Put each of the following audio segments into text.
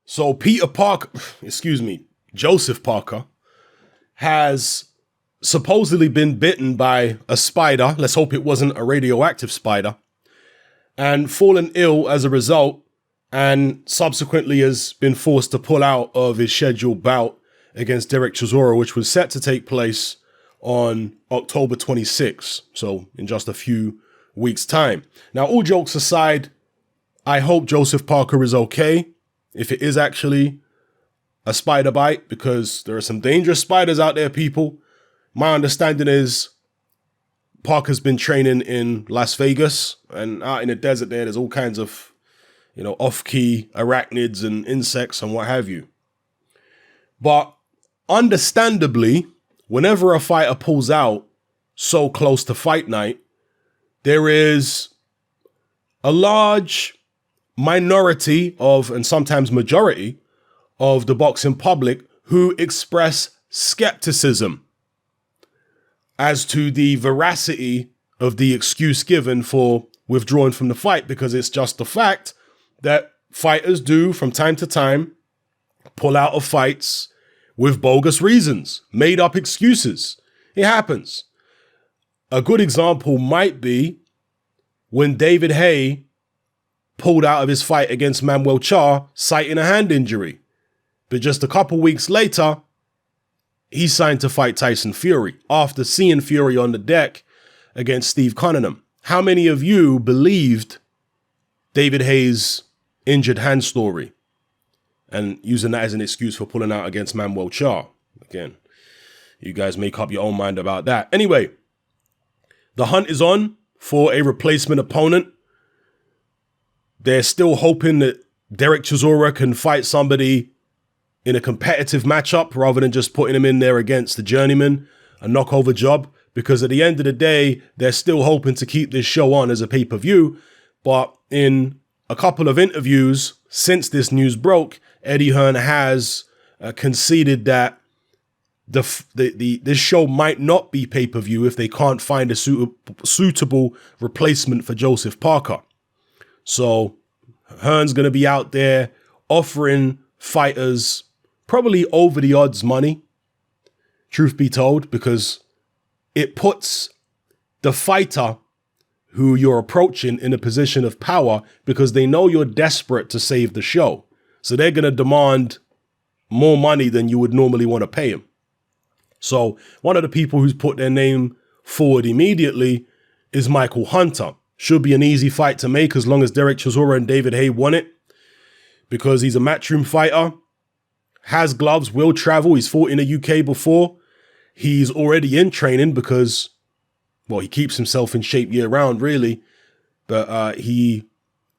So Joseph Parker has supposedly been bitten by a spider. Let's hope it wasn't a radioactive spider, and fallen ill as a result, and subsequently has been forced to pull out of his scheduled bout against Dereck Chisora, which was set to take place on October 26th, so in just a few weeks' time. Now, all jokes aside, I hope Joseph Parker is okay if it is actually a spider bite, because there are some dangerous spiders out there, people. My understanding is Parker's been training in Las Vegas, and out in the desert there's all kinds of, off-key arachnids and insects and what have you. But understandably, whenever a fighter pulls out so close to fight night, there is a large minority of, and sometimes majority of, the boxing public who express skepticism as to the veracity of the excuse given for withdrawing from the fight, because it's just the fact that fighters do from time to time pull out of fights with bogus reasons, made up excuses. It happens. A good example might be when David Haye pulled out of his fight against Manuel Charr, citing a hand injury. But just a couple weeks later, he signed to fight Tyson Fury after seeing Fury on the deck against Steve Cunningham. How many of you believed David Haye's injured hand story and using that as an excuse for pulling out against Manuel Charr? Again, you guys make up your own mind about that. Anyway, the hunt is on for a replacement opponent. They're still hoping that Dereck Chisora can fight somebody in a competitive matchup rather than just putting him in there against the journeyman, a knockover job, because at the end of the day, they're still hoping to keep this show on as a pay-per-view. But in a couple of interviews since this news broke, Eddie Hearn has conceded that this show might not be pay-per-view if they can't find a suitable replacement for Joseph Parker. So Hearn's going to be out there offering fighters probably over the odds money, truth be told, because it puts the fighter who you're approaching in a position of power, because they know you're desperate to save the show. So they're going to demand more money than you would normally want to pay him. So one of the people who's put their name forward immediately is Michael Hunter. Should be an easy fight to make as long as Dereck Chisora and David Haye won it, because he's a matchroom fighter, has gloves, will travel. He's fought in the UK before. He's already in training because, well, he keeps himself in shape year round, really. But he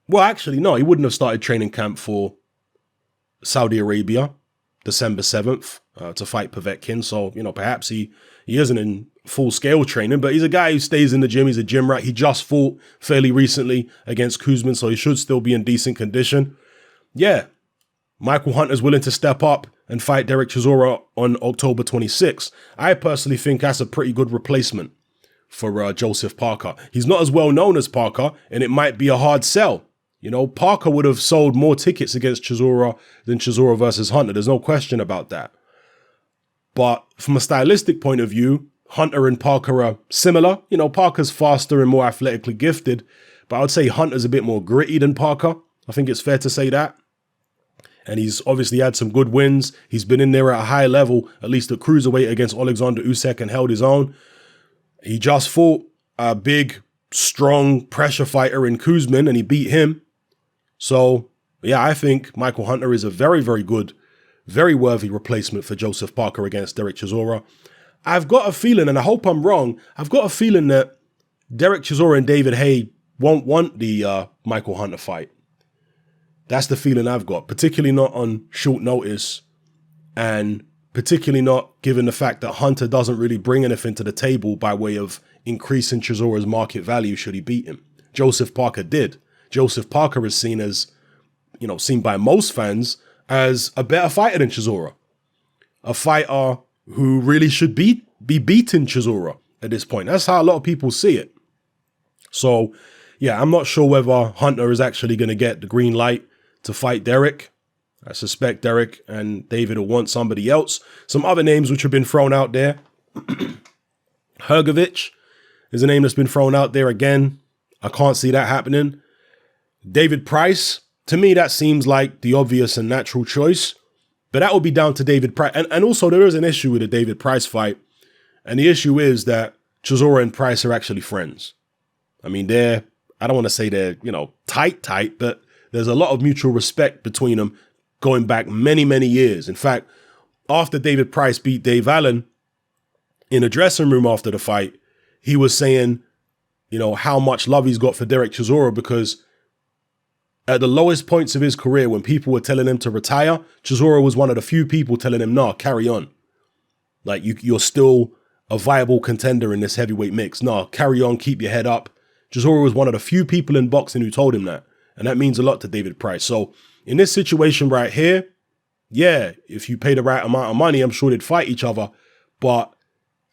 wouldn't have started training camp for Saudi Arabia, December 7th, to fight Povetkin. So, perhaps he isn't in full-scale training, but he's a guy who stays in the gym. He's a gym rat. He just fought fairly recently against Kuzman, so he should still be in decent condition. Yeah, Michael Hunter's willing to step up and fight Dereck Chisora on October 26th. I personally think that's a pretty good replacement for Joseph Parker. He's not as well known as Parker, and it might be a hard sell. Parker would have sold more tickets against Chisora than Chisora versus Hunter. There's no question about that. But from a stylistic point of view, Hunter and Parker are similar. Parker's faster and more athletically gifted, but I would say Hunter's a bit more gritty than Parker. I think it's fair to say that. And he's obviously had some good wins. He's been in there at a high level, at least at cruiserweight against Alexander Usyk, and held his own. He just fought a big, strong pressure fighter in Kuzman, and he beat him. So, yeah, I think Michael Hunter is a very, very good, very worthy replacement for Joseph Parker against Dereck Chisora. I've got a feeling, and I hope I'm wrong, I've got a feeling that Dereck Chisora and David Haye won't want the Michael Hunter fight. That's the feeling I've got, particularly not on short notice, and particularly not given the fact that Hunter doesn't really bring anything to the table by way of increasing Chisora's market value should he beat him. Joseph Parker did. Joseph Parker is seen as, seen by most fans as a better fighter than Chisora. A fighter who really should be beating Chisora at this point. That's how a lot of people see it. So, yeah, I'm not sure whether Hunter is actually going to get the green light to fight Dereck. I suspect Dereck and David will want somebody else. Some other names which have been thrown out there. Hrgovic is a name that's been thrown out there again. I can't see that happening. David Price, to me, that seems like the obvious and natural choice. But that will be down to David Price. And also, there is an issue with the David Price fight. And the issue is that Chisora and Price are actually friends. I mean, I don't want to say they're, tight, but there's a lot of mutual respect between them going back many, many years. In fact, after David Price beat Dave Allen in a dressing room after the fight, he was saying, how much love he's got for Dereck Chisora because at the lowest points of his career, when people were telling him to retire, Chisora was one of the few people telling him, nah, carry on. Like, you're still a viable contender in this heavyweight mix. Nah, carry on, keep your head up. Chisora was one of the few people in boxing who told him that. And that means a lot to David Price. So in this situation right here, yeah, if you pay the right amount of money, I'm sure they'd fight each other. But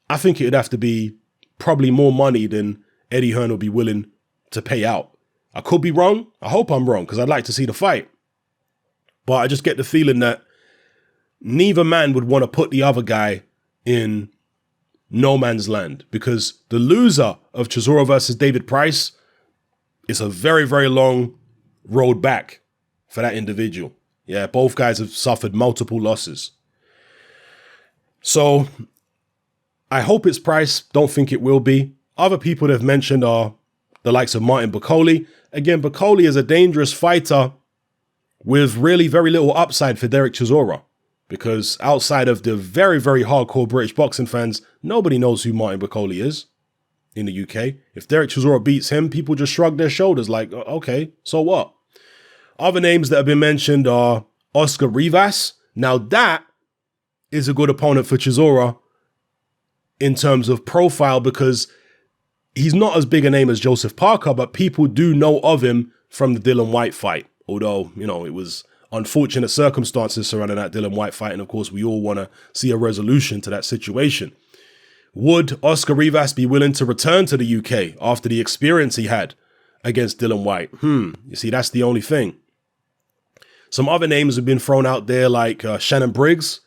I think it'd have to be probably more money than Eddie Hearn will be willing to pay out. I could be wrong. I hope I'm wrong because I'd like to see the fight. But I just get the feeling that neither man would want to put the other guy in no man's land because the loser of Chisora versus David Price is a very, very long road back for that individual. Yeah, both guys have suffered multiple losses. So I hope it's Price. Don't think it will be. Other people they've mentioned are the likes of Martin Bakole. Again, Bakole is a dangerous fighter with really very little upside for Dereck Chisora because outside of the very, very hardcore British boxing fans, nobody knows who Martin Bakole is in the UK. If Dereck Chisora beats him, people just shrug their shoulders like, okay, so what? Other names that have been mentioned are Oscar Revis. Now that is a good opponent for Chisora in terms of profile because he's not as big a name as Joseph Parker, but people do know of him from the Dillian Whyte fight. Although, it was unfortunate circumstances surrounding that Dillian Whyte fight. And of course, we all want to see a resolution to that situation. Would Oscar Revis be willing to return to the UK after the experience he had against Dillian Whyte? You see, that's the only thing. Some other names have been thrown out there like Shannon Briggs.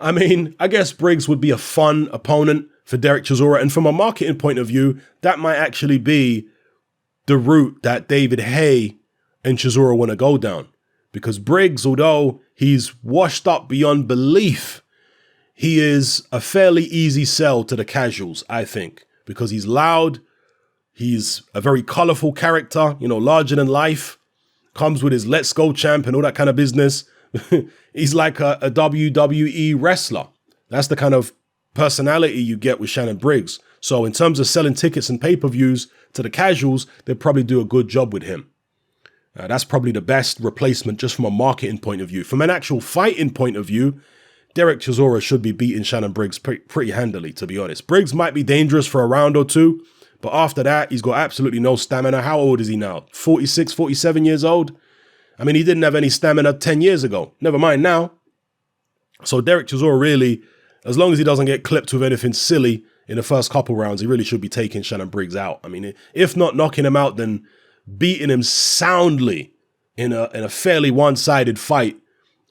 I mean, I guess Briggs would be a fun opponent for Dereck Chisora. And from a marketing point of view, that might actually be the route that David Haye and Chisora want to go down. Because Briggs, although he's washed up beyond belief, he is a fairly easy sell to the casuals, I think. Because he's loud, he's a very colorful character, larger than life, comes with his let's go champ and all that kind of business. He's like a WWE wrestler. That's the kind of personality you get with Shannon Briggs. So in terms of selling tickets and pay-per-views to the casuals, they'd probably do a good job with him. That's probably the best replacement just from a marketing point of view. From an actual fighting point of view, Dereck Chisora should be beating Shannon Briggs pretty handily, to be honest. Briggs might be dangerous for a round or two, but after that, he's got absolutely no stamina. How old is he now? 46, 47 years old? I mean, he didn't have any stamina 10 years ago. Never mind now. So Dereck Chisora really, as long as he doesn't get clipped with anything silly in the first couple rounds, he really should be taking Shannon Briggs out. I mean, if not knocking him out, then beating him soundly in a fairly one-sided fight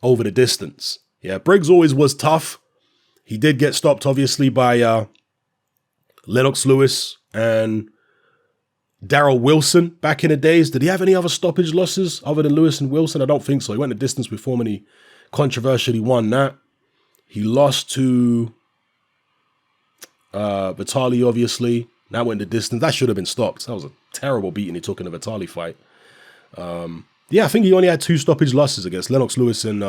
over the distance. Yeah, Briggs always was tough. He did get stopped, obviously, by Lennox Lewis and Darryl Wilson back in the days. Did he have any other stoppage losses other than Lewis and Wilson? I don't think so. He went the distance before him and he controversially won that. He lost to Vitali, obviously. That went the distance. That should have been stopped. That was a terrible beating he took in the Vitali fight. Yeah, I think he only had 2 stoppage losses against Lennox Lewis and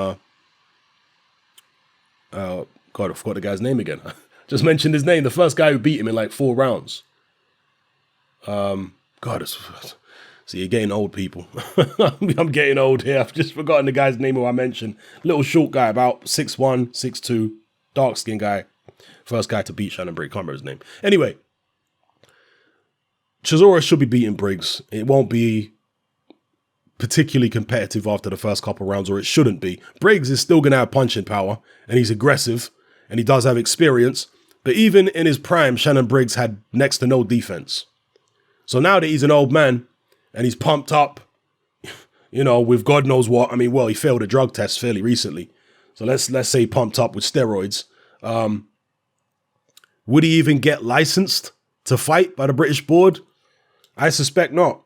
God, I forgot the guy's name again. Just mentioned his name. The first guy who beat him in like 4 rounds. See, you're getting old, people. I'm getting old here. I've just forgotten the guy's name who I mentioned. Little short guy, about 6'1", 6'2", dark-skinned guy. First guy to beat Shannon Briggs. Can't remember his name. Anyway, Chisora should be beating Briggs. It won't be particularly competitive after the first couple rounds, or it shouldn't be. Briggs is still going to have punching power, and he's aggressive, and he does have experience. But even in his prime, Shannon Briggs had next to no defense. So now that he's an old man, and he's pumped up, with God knows what. I mean, well, he failed a drug test fairly recently. So let's say pumped up with steroids. Would he even get licensed to fight by the British board? I suspect not,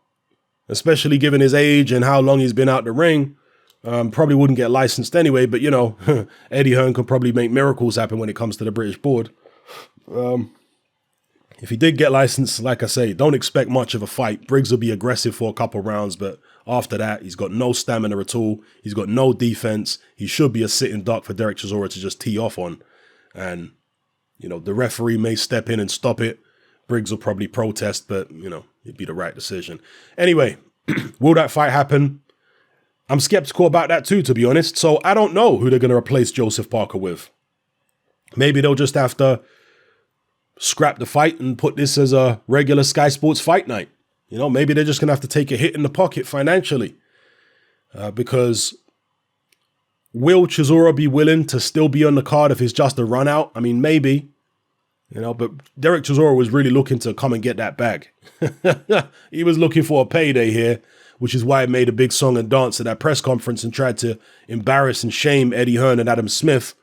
especially given his age and how long he's been out the ring. Probably wouldn't get licensed anyway, but Eddie Hearn could probably make miracles happen when it comes to the British board. If he did get licensed, like I say, don't expect much of a fight. Briggs will be aggressive for a couple rounds, but after that, he's got no stamina at all. He's got no defense. He should be a sitting duck for Dereck Chisora to just tee off on. And, the referee may step in and stop it. Briggs will probably protest, but, it'd be the right decision. Anyway, will that fight happen? I'm skeptical about that too, to be honest. So I don't know who they're going to replace Joseph Parker with. Maybe they'll just have to scrap the fight and put this as a regular Sky Sports fight night. Maybe they're just going to have to take a hit in the pocket financially. Because will Chisora be willing to still be on the card if it's just a run out? I mean, maybe. But Dereck Chisora was really looking to come and get that bag. He was looking for a payday here, which is why he made a big song and dance at that press conference and tried to embarrass and shame Eddie Hearn and Adam Smith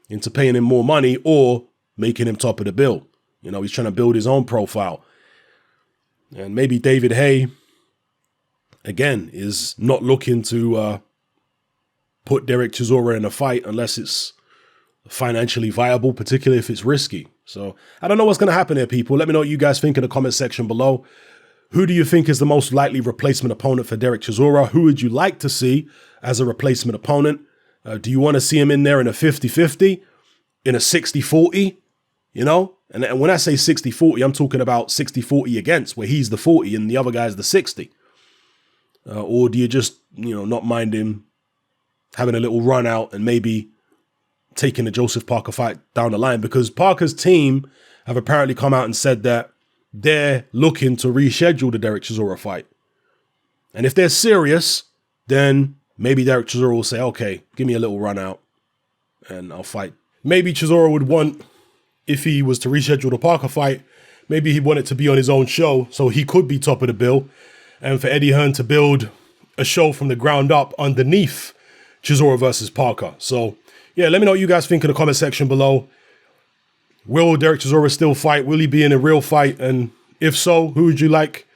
into paying him more money or making him top of the bill. He's trying to build his own profile. And maybe David Haye, again, is not looking to put Dereck Chisora in a fight unless it's financially viable, particularly if it's risky. So I don't know what's going to happen here, people. Let me know what you guys think in the comment section below. Who do you think is the most likely replacement opponent for Dereck Chisora? Who would you like to see as a replacement opponent? Do you want to see him in there in a 50-50, in a 60-40, And when I say 60-40, I'm talking about 60-40 against, where he's the 40 and the other guy's the 60. Or do you just, not mind him having a little run out and maybe taking the Joseph Parker fight down the line? Because Parker's team have apparently come out and said that they're looking to reschedule the Dereck Chisora fight. And if they're serious, then maybe Dereck Chisora will say, okay, give me a little run out and I'll fight. Maybe Chisora would want, if he was to reschedule the Parker fight, maybe he'd want it to be on his own show so he could be top of the bill, and for Eddie Hearn to build a show from the ground up underneath Chisora versus Parker. So yeah, let me know what you guys think in the comment section below. Will Dereck Chisora still fight? Will he be in a real fight? And if so, who would you like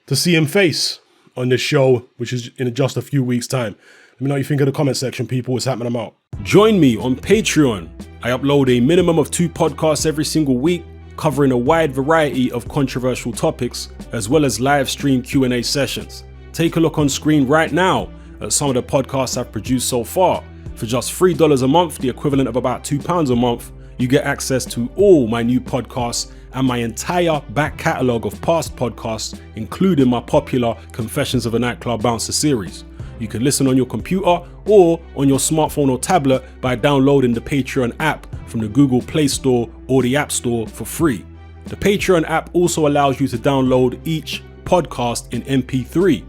to see him face on this show, which is in just a few weeks' time? Let me know what you think in the comment section, people. It's happening, I'm out. Join me on Patreon. I upload a minimum of 2 podcasts every single week, covering a wide variety of controversial topics, as well as live stream Q&A sessions. Take a look on screen right now at some of the podcasts I've produced so far. For just $3 a month, the equivalent of about £2 a month, you get access to all my new podcasts and my entire back catalogue of past podcasts, including my popular Confessions of a Nightclub Bouncer series. You can listen on your computer or on your smartphone or tablet by downloading the Patreon app from the Google Play Store or the App Store for free. The Patreon app also allows you to download each podcast in MP3.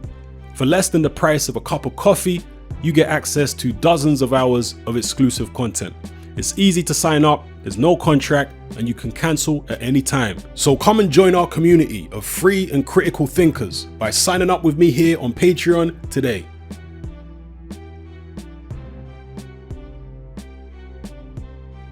For less than the price of a cup of coffee, you get access to dozens of hours of exclusive content. It's easy to sign up, there's no contract, and you can cancel at any time. So come and join our community of free and critical thinkers by signing up with me here on Patreon today.